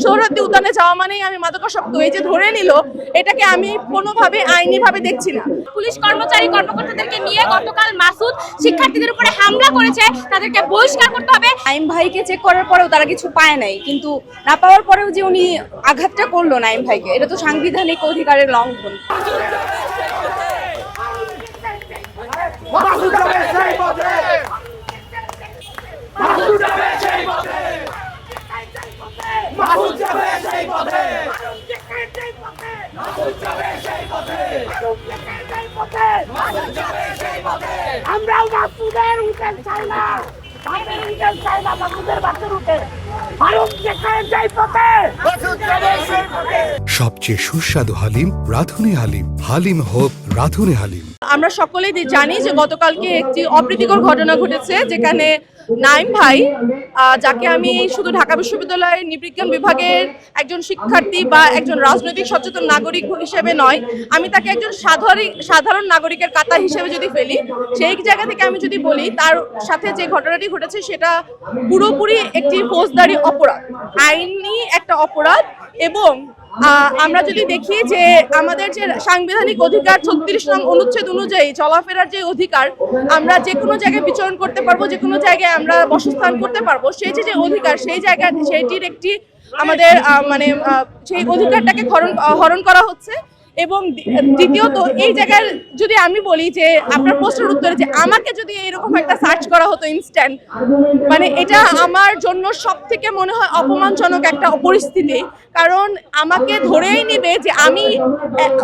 সোহরাওয়ার্দী উদ্যানে যাওয়া মানেই আমি মাদকাসক্ত, এই যে ধরে নিল, এটাকে আমি কোনোভাবে আইনিভাবে দেখছি না। পুলিশ কর্মচারীদেরকে নিয়ে গতকাল মাসুদ শিক্ষার্থীদের উপরে হামলা করেছে, তাদেরকে বহিষ্কার করতে হবে। নাইম ভাইকে চেক করার পরেও তারা কিছু পায় নাই, কিন্তু না পাওয়ার পরেও যে উনি আঘাতটা করলো নাইম ভাইকে, এটা তো সাংবিধানিক অধিকারের লঙ্ঘন। আমরাও মাসুদের উঠেন চাই না, চাই না মাসুদের বাচ্চার উঠে ভারত যেখানে যাই পথে। সবচেয়ে সুস্বাদু হালিম রাধুনী হালিম, হালিম হোক রাধুনী হালিম। আমরা সকলেই জানি যে গতকালকে একটি অপ্রীতিকর ঘটনা ঘটেছে, যেখানে নাইম ভাই, যাকে আমি শুধু ঢাকা বিশ্ববিদ্যালয়ের নৃবিজ্ঞান বিভাগের একজন শিক্ষার্থী বা একজন রাজনৈতিক সচেতন নাগরিক হিসেবে নয়, আমি তাকে একজন সাধারণ নাগরিকের কাতার হিসেবে যদি ফেলি, সেই জায়গা থেকে আমি যদি বলি তার সাথে যে ঘটনাটি ঘটেছে সেটা পুরোপুরি একটি ফৌজদারি অপরাধ, আইনি একটা অপরাধ। এবং আমরা যদি দেখি যে আমাদের যে সাংবিধানিক অধিকার 36 নং অনুচ্ছেদ অনুযায়ী চলাফেরার যে অধিকার, আমরা যে কোনো জায়গায় বিচরণ করতে পারবো, যে কোনো জায়গায় আমরা বসস্থান করতে পারবো, সেই যে অধিকার, সেই জায়গা সেইটির একটি আমাদের সেই অধিকারটাকে হরণ করা হচ্ছে। এবং দ্বিতীয়ত এই জায়গায় যদি আমি বলি যে আপনার প্রশ্নের উত্তরে যে আমাকে যদি এরকম একটা সার্চ করা হতো ইনস্ট্যান্ট, মানে এটা আমার জন্য সব থেকে মনে হয় অপমানজনক একটা পরিস্থিতি। কারণ আমাকে ধরেই নিবে যে আমি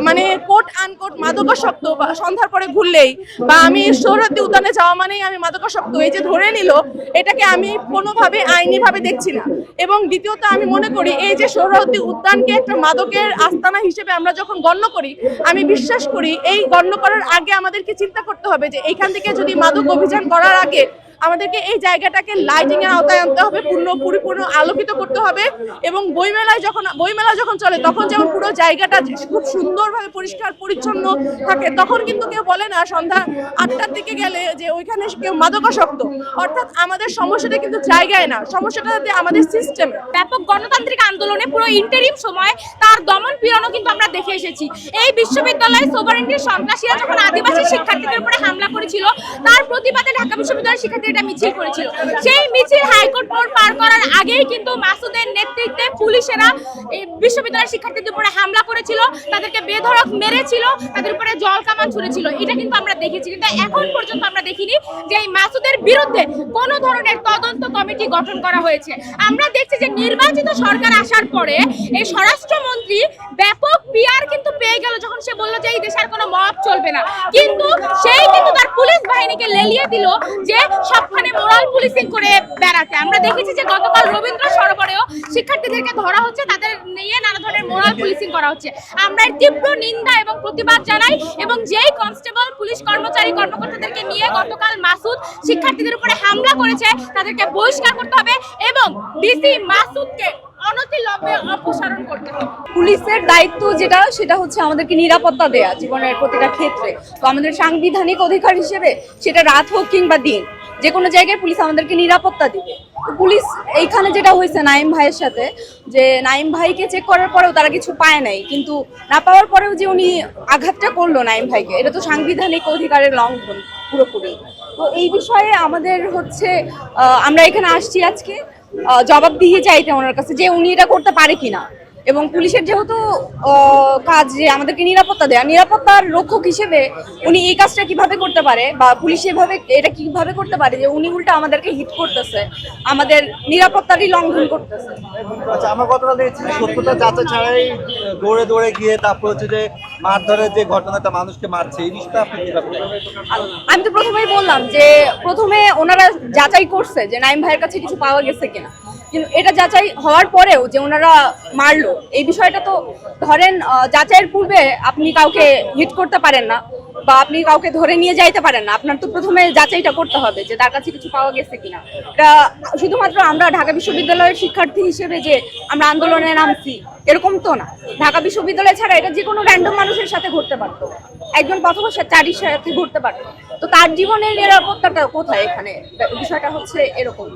মানে কোট আনকোট মাদকাসক্ত, বা সন্ধ্যার পরে ঘুরলেই, বা আমি সোহরাওয়ার্দী উদ্যানে যাওয়া মানেই আমি মাদকাসক্ত, এই যে ধরে নিল, এটাকে আমি কোনোভাবে আইনিভাবে দেখছি না। এবং দ্বিতীয়ত আমি মনে করি এই যে সোহরাওয়ার্দী উদ্যানকে একটা মাদকের আস্তানা হিসেবে আমরা যখন গণ্য করি, আমি বিশ্বাস করি এই গণ্য করার আগে আমাদেরকে চিন্তা করতে হবে যে এইখান থেকে যদি মাদক অভিযান করার আগে আমাদেরকে এই জায়গাটাকে লাইটিং এর আওতায় আনতে হবে, পরিপূর্ণ আলোকিত করতে হবে। এবং বইমেলা যখন চলে তখন যেমন পুরো জায়গাটা খুব সুন্দরভাবে পরিষ্কার পরিচ্ছন্ন থাকে, তখন কিন্তু কেউ বলে না সন্ধ্যা 8টার দিকে গেলে যে ওইখানে কেউ মাদকাসক্ত। অর্থাৎ আমাদের সমস্যাটা কিন্তু জায়গায় না, সমস্যাটা আমাদের সিস্টেমে। ব্যাপক গণতান্ত্রিক আন্দোলনে পুরো ইন্টারিম সময় তার দমন পীড়নও কিন্তু আমরা দেখে এসেছি। এই বিশ্ববিদ্যালয়ে সোভারেন্টির সন্ত্রাসীরা যখন আদিবাসী শিক্ষার্থীদের উপরে হামলা করেছিল, তার প্রতিবাদে ঢাকা বিশ্ববিদ্যালয়ের শিক্ষার্থীরা মিছিল করেছিল। সেই মিছিল হাইকোর্ট মোড় পার করার আগেই কিন্তু মাসুদের নেতৃত্বে পুলিশেরা এই বিশ্ববিদ্যালয়ের শিক্ষার্থীদের উপরে হামলা করেছিল, তাদেরকে বেধড়ক মেরেছিল, তাদের উপরে জল কামান ছুড়েছিল। এটা কিন্তু আমরা দেখেছি, কিন্তু এখন পর্যন্ত আমরা দেখিনি যে এই মাসুদের বিরুদ্ধে কোনো ধরনের তদন্ত কমিটি গঠন করা হয়েছে। আমরা দেখছি যে নির্বাচিত সরকার আসার পরে এই স্বরাষ্ট্রমন্ত্রী ব্যাপক পিআর কিন্তু পেয়ে গেল যখন সে বলল যে এই দেশের কোনো মব চলবে না, কিন্তু সেই কিন্তু তার পুলিশ বাহিনীকে লেলিয়ে দিল যে সবখানে মোরাল পুলিশিং করে বেড়াতে। আমরা দেখেছি যে গতকাল রবীন্দ্র সরোবরেও শিক্ষার্থীদেরকে ধরা হচ্ছে, তাদের নিয়ে নানা ধরনের মোরাল পুলিশিং করা হচ্ছে। আমরা এর তীব্র নিন্দা এবং প্রতিবাদ জানাই। এবং যেই কনস্টেবল পুলিশ কর্মচারীদেরকে নিয়ে গতকাল মাসুদ শিক্ষার্থীদের উপরে হামলা করেছে, তাদেরকে বহিষ্কার করতে হবে এবং ডিসি মাসুদকে অনতিবিলম্বে অপসারণ করতে হবে। পুলিশের দায়িত্ব সেটা হচ্ছে আমাদেরকে নিরাপত্তা দেয়া জীবনের প্রতিটা ক্ষেত্রে। তো আমাদের সাংবিধানিক অধিকার হিসেবে সেটা রাত হোক কিংবা দিন, যে কোনো জায়গায় পুলিশ আমাদেরকে নিরাপত্তা দিবে। পুলিশ এইখানে যেটা হয়েছে নাইম ভাইয়ের সাথে, যে নাইম ভাইকে চেক করার পরেও তারা কিছু পায় নাই, কিন্তু না পাওয়ার পরেও যে উনি আঘাতটা করলো নাইম ভাইকে, এটা তো সাংবিধানিক অধিকারের লঙ্ঘন পুরোপুরি। তো এই বিষয়ে আমাদের হচ্ছে আমরা এখানে আসছি আজকে জবাব দিয়ে চাইতে ওনার কাছে যে উনি এটা করতে পারে কিনা। এবং পুলিশের যেহেতু কাজ যে আমাদেরকে নিরাপত্তা দেয়া, নিরাপত্তার রক্ষক হিসেবে উনি এই কাজটা কিভাবে করতে পারে, বা পুলিশ এভাবে এটা কিভাবে করতে পারে যে উনি উল্টা আমাদেরকে হিট করতেছে, আমাদের নিরাপত্তারই লঙ্ঘন করতেছে। আমার কথাটা দেখছি সত্যতা যাচাই ছাড়াই দৌড়ে দৌড়ে গিয়ে তারপর হচ্ছে যে মারধরের যে ঘটনাটা মানুষকে মারছে, এই বিষয়টা আপনি কিভাবে? আমি তো প্রথমেই বললাম যে প্রথমে ওনারা যাচাই করছে যে নাইম ভাইয়ের কাছে কিছু পাওয়া গেছে কিনা, কিন্তু এটা যাচাই হওয়ার পরেও যে ওনারা মারলো, এই বিষয়টা তো ধরেন যাচাইয়ের পূর্বে আপনি কাউকে হিট করতে পারেন না, বা আপনি কাউকে ধরে নিয়ে যাইতে পারেন না। আপনার তো প্রথমে যাচাইটা করতে হবে যে তার কাছে কিছু পাওয়া গেছে কিনা। এটা শুধুমাত্র আমরা ঢাকা বিশ্ববিদ্যালয়ের শিক্ষার্থী হিসেবে যে আমরা আন্দোলনে নামছি এরকম তো না। ঢাকা বিশ্ববিদ্যালয় ছাড়া এটা যে কোনো র্যান্ডম মানুষের সাথে ঘটতে পারতো, একজন পথচারীর সাথে ঘটতে পারতো। তো তার জীবনের নিরাপত্তাটা কোথায় এখানে? বিষয়টা হচ্ছে এরকম।